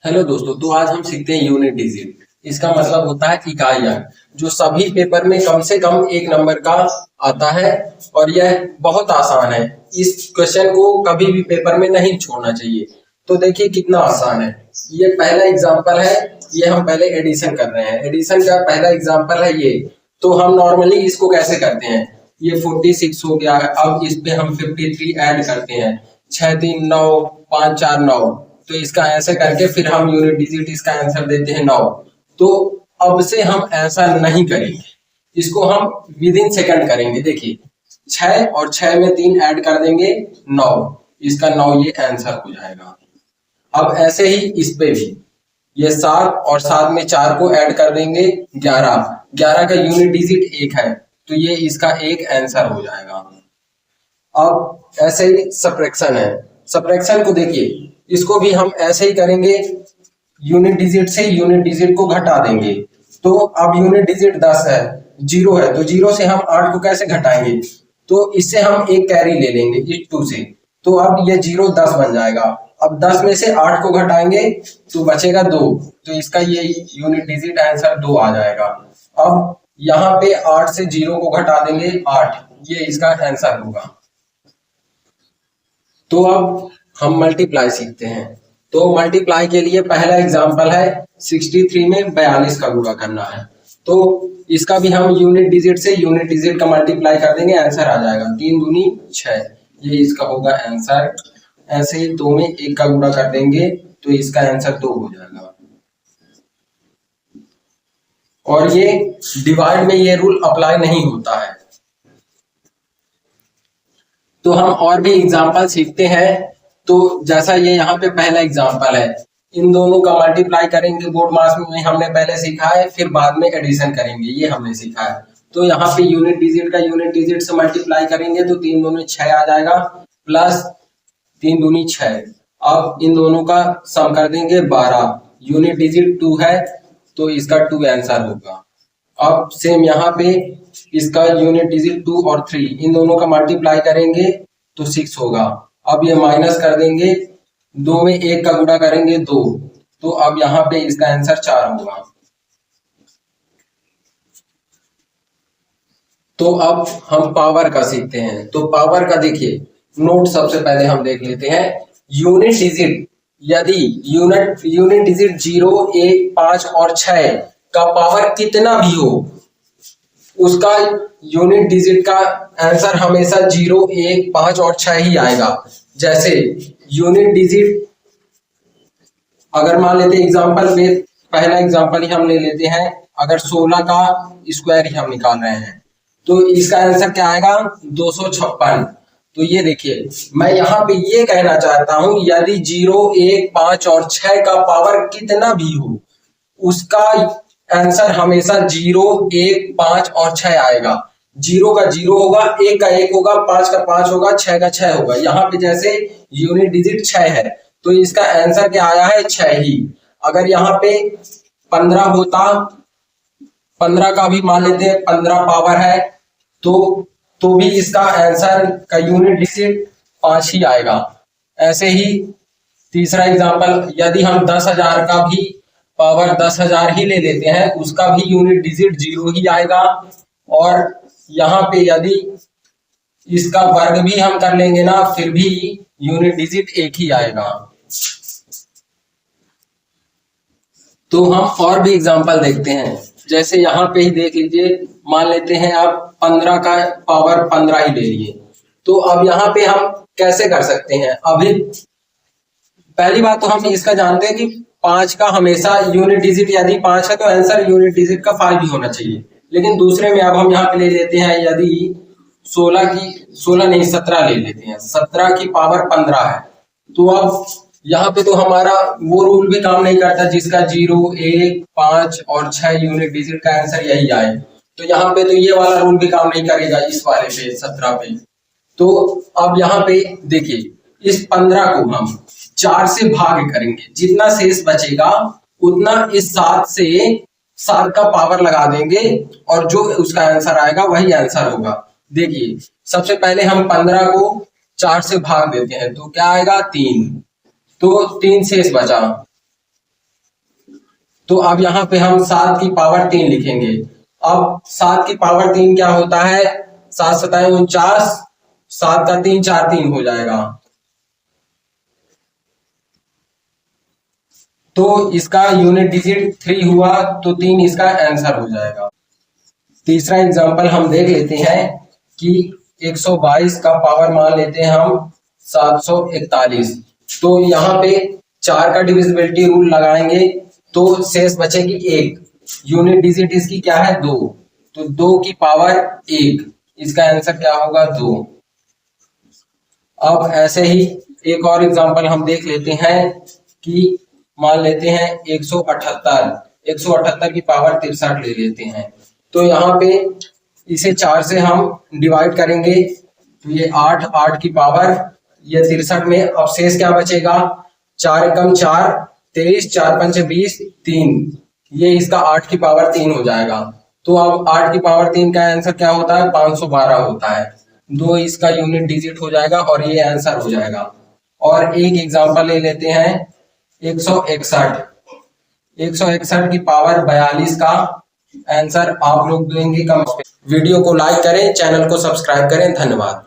Hello दोस्तों, तो आज हम सीखते हैं यूनिट डिजिट। इसका मतलब होता है इकाइयां, जो सभी पेपर में कम से कम एक नंबर का आता है। और यह बहुत आसान है। इस क्वेश्चन को कभी भी पेपर में नहीं छोड़ना चाहिए। तो देखिए कितना आसान है। ये पहला एग्जांपल है। ये हम पहले एडिशन कर रहे हैं। एडिशन का पहला एग्जांपल है ये। तो हम नॉर्मली इसको कैसे करते हैं, ये 46 हो गया। अब इस पे हम 53 ऐड करते हैं। 6 3 9 5 4 9। तो इसका ऐसे करके फिर हम यूनिट डिजिट इसका आंसर देते हैं 9। तो अब से हम ऐसा नहीं करेंगे, इसको हम विद इन सेकंड करेंगे। देखिए 6 और 6 में 3 ऐड कर देंगे 9। इसका 9 ये आंसर हो जाएगा। अब ऐसे ही इस पे भी ये 7 और 7 में 4 को ऐड कर देंगे 11। 11 का यूनिट डिजिट 1 है, तो ये इसका एक आंसर हो जाएगा। अब ऐसे ही सब्ट्रैक्शन है। सब्ट्रैक्शन को देखिए, इसको भी हम ऐसे ही करेंगे। यूनिट डिजिट से यूनिट डिजिट को घटा देंगे। तो अब यूनिट डिजिट 10 है, 0 है, तो 0 से हम 8 को कैसे घटाएंगे। तो इससे हम एक कैरी ले लेंगे इस 2 से। तो अब ये 0 10 बन जाएगा। अब 10 में से 8 को घटाएंगे तो बचेगा 2। तो इसका ये यूनिट डिजिट आंसर 2 आ जाएगा। अब यहाँ पे 8 से 0 को घटा देंगे 8, ये इसका आंसर होगा। तो अब हम मल्टीप्लाई सीखते हैं। तो मल्टीप्लाई के लिए पहला एग्जांपल है 63 में 42 का गुणा करना है। तो इसका भी हम यूनिट डिजिट से यूनिट डिजिट का मल्टीप्लाई कर देंगे, आंसर आ जाएगा 3 दूनी 6, ये इसका होगा आंसर। ऐसे ही 2 में 1 का गुणा कर देंगे तो इसका आंसर 2 हो जाएगा। और ये डिवाइड में ये रूल अप्लाई नहीं होता है। तो हम और भी एग्जाम्पल सीखते हैं। तो जैसा ये यहाँ पे पहला एग्जाम्पल है, इन दोनों का मल्टीप्लाई करेंगे। बोर्ड मास में हमने पहले सीखा है, फिर बाद में एडिशन करेंगे, ये हमने सीखा है। तो यहाँ पे यूनिट डिजिट का यूनिट डिजिट से मल्टीप्लाई करेंगे तो 3 दूनी 6 आ जाएगा, प्लस 3 दूनी 6। अब इन दोनों का सम कर देंगे 12। यूनिट डिजिट 2 है, तो इसका 2 आंसर होगा। अब सेम यहाँ पे इसका यूनिट डिजिट 2 और 3, इन दोनों का मल्टीप्लाई करेंगे तो 6 होगा। अब ये माइनस कर देंगे, 2 में 1 का गुणा करेंगे 2, तो अब यहाँ पे इसका आंसर 4 होगा। तो अब हम पावर का सीखते हैं। तो पावर का देखिए नोट सबसे पहले हम देख लेते हैं। यूनिट डिजिट, यदि यूनिट डिजिट 0 1 5 और 6 का पावर कितना भी हो, उसका यूनिट डिजिट का आंसर हमेशा 0 1 5 और 6 ही आएगा। जैसे यूनिट डिजिट अगर मान लेते एग्जांपल में, पहला एग्जांपल ही हम ले लेते हैं। अगर 16 का स्क्वायर ही हम निकाल रहे हैं तो इसका आंसर क्या आएगा 256। तो ये देखिए, मैं यहाँ पे ये कहना चाहता हूं, यदि 0 1 5 और 6 का पावर कितना भी हो, उसका आंसर हमेशा 0 1 5 और 6 आएगा। 0 का 0 होगा, 1 का 1 होगा, 5 का 5 होगा, 6 का 6 होगा। यहाँ पे जैसे यूनिट डिजिट 6 है, तो इसका आंसर क्या आया है 6 ही। अगर यहाँ पे 15 होता, 15 का भी मान लेते हैं 15 पावर है, तो भी इसका आंसर का यूनिट डिजिट 5 ही आएगा। ऐसे ही तीसरा एग्जांपल, यदि हम 10,000 का भी पावर 10,000 ही ले लेते हैं, उसका भी यूनिट डिजिट 0 ही आएगा। और यहाँ पे यदि इसका वर्ग भी हम कर लेंगे ना, फिर भी यूनिट डिजिट 1 ही आएगा। तो हम और भी एग्जांपल देखते हैं। जैसे यहाँ पे ही देख लीजिए, मान लेते हैं आप 15 का पावर 15 ही ले लिए। तो अब यहाँ पे हम कैसे कर सकते हैं। अभी पहली बात तो हम इसका जानते हैं कि 5 का हमेशा यूनिट डिजिट यदि 5 है तो आंसर यूनिट डिजिट का 5 ही होना चाहिए। लेकिन दूसरे में अब हम यहाँ पे ले लेते हैं, यदि 16 नहीं 17 ले लेते हैं, 17 की पावर 15 है। तो अब यहाँ पे तो हमारा वो रूल भी काम नहीं करता जिसका 0 1 5 और 6 यूनिट डिजिट का आंसर यही आए। तो यहाँ पे तो ये वाला रूल भी काम नहीं करेगा इस वाले पे 17 पे। तो अब यहाँ पे देखिए, इस 15 को हम 4 से भाग करेंगे, जितना शेष बचेगा उतना इस 7 से 7 का पावर लगा देंगे, और जो उसका आंसर आएगा वही आंसर होगा। देखिए सबसे पहले हम 15 को 4 से भाग देते हैं, तो क्या आएगा 3, तो 3 शेष बचा। तो अब यहाँ पे हम 7 की पावर 3 लिखेंगे। अब 7 की पावर 3 क्या होता है, 7 सताए 49, 7 का 3 4 3 हो जाएगा। तो इसका यूनिट डिजिट 3 हुआ, तो 3 इसका आंसर हो जाएगा। तीसरा एग्जांपल हम देख लेते हैं कि 122 का पावर मान लेते हैं हम 741। तो यहाँ पे 4 का डिविजिबिलिटी रूल लगाएंगे तो शेष बचेगी 1। यूनिट डिजिट इसकी क्या है 2, तो 2 की पावर 1, इसका आंसर क्या होगा 2। अब ऐसे ही एक और एग्जांपल हम देख लेते हैं कि मान लेते हैं 178 की पावर 63 ले लेते हैं। तो यहाँ पे इसे 4 से हम डिवाइड करेंगे तो ये 8 की पावर, ये 63 में अब शेष क्या बचेगा, 4 एकम 4 23, 4 पंचे 20, 3, ये इसका 8 की पावर 3 हो जाएगा। तो अब 8 की पावर 3 का आंसर क्या होता है, 512 होता है। 2 इसका यूनिट डिजिट हो जाएगा और ये आंसर हो जाएगा। और एक एग्जांपल ले लेते हैं 161 की पावर 42 का आंसर आप लोग देंगे कमेंट पे। वीडियो को लाइक करें, चैनल को सब्सक्राइब करें। धन्यवाद।